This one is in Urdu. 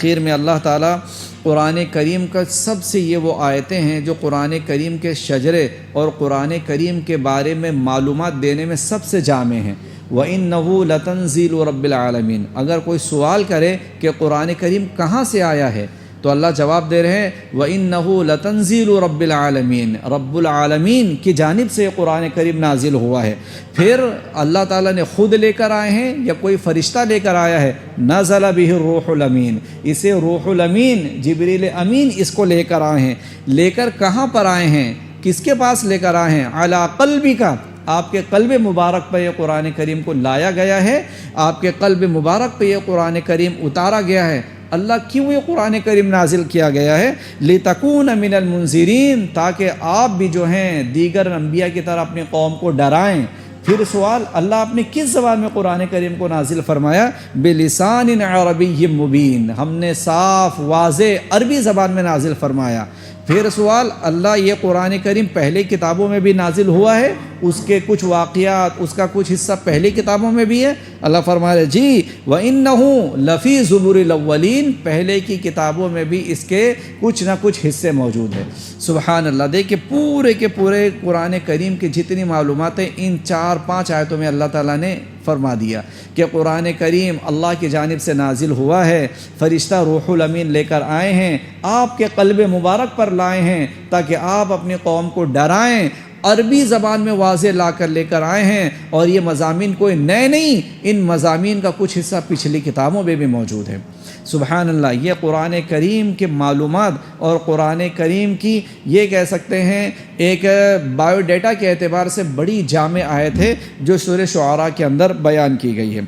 آخر میں اللہ تعالیٰ قرآن کریم کا سب سے یہ وہ آیتیں ہیں جو قرآن کریم کے شجرے اور قرآن کریم کے بارے میں معلومات دینے میں سب سے جامع ہیں۔ وَإِنَّهُ لَتَنزِيلُ رَبِّ الْعَالَمِينَ۔ اگر کوئی سوال کرے کہ قرآن کریم کہاں سے آیا ہے تو اللہ جواب دے رہے ہیں وَإِنَّهُ لَتَنزِيلُ رَبِّ الْعَالَمِينَ، رب العالمین کی جانب سے قرآن کریم نازل ہوا ہے۔ پھر اللہ تعالیٰ نے خود لے کر آئے ہیں یا کوئی فرشتہ لے کر آیا ہے؟ نزل بہ الروح الامین، اسے روح الامین جبریل امین اس کو لے کر آئے ہیں۔ لے کر کہاں پر آئے ہیں؟ کس کے پاس لے کر آئے ہیں؟ علی قلبک، آپ کے قلب مبارک پہ یہ قرآن کریم کو لایا گیا ہے، آپ کے قلب مبارک پہ یہ قرآن کریم اتارا گیا ہے۔ اللہ کیوں یہ قرآن کریم نازل کیا گیا ہے؟ لِتَكُونَ مِنَ الْمُنذِرِينَ، تاکہ آپ بھی جو ہیں دیگر انبیاء کی طرح اپنی قوم کو ڈرائیں۔ پھر سوال، اللہ آپ نے کس زبان میں قرآن کریم کو نازل فرمایا؟ بِلِسَانٍ عَرَبِيٍّ مُبِينٍ، ہم نے صاف واضح عربی زبان میں نازل فرمایا۔ پھر سوال، اللہ یہ قرآن کریم پہلے کتابوں میں بھی نازل ہوا ہے؟ اس کے کچھ واقعات، اس کا کچھ حصہ پہلی کتابوں میں بھی ہے؟ اللہ فرما رہے جی وَإِنَّهُ لَفِي زُبُرِ الْأَوَّلِينَ، پہلے کی کتابوں میں بھی اس کے کچھ نہ کچھ حصے موجود ہیں۔ سبحان اللہ، دیکھیں پورے کے پورے قرآن کریم کی جتنی معلومات ہیں ان 4-5 آیتوں میں اللہ تعالیٰ نے فرما دیا کہ قرآن کریم اللہ کی جانب سے نازل ہوا ہے، فرشتہ روح الامین لے کر آئے ہیں، آپ کے قلب مبارک پر لائے ہیں تاکہ آپ اپنی قوم کو ڈرائیں، عربی زبان میں واضح لا کر لے کر آئے ہیں، اور یہ مضامین کوئی نئے نہیں، ان مضامین کا کچھ حصہ پچھلی کتابوں میں بھی موجود ہے۔ سبحان اللہ، یہ قرآن کریم کے معلومات اور قرآن کریم کی یہ کہہ سکتے ہیں ایک بایو ڈیٹا کے اعتبار سے بڑی جامع آیت ہے جو سورہ شعراء کے اندر بیان کی گئی ہے۔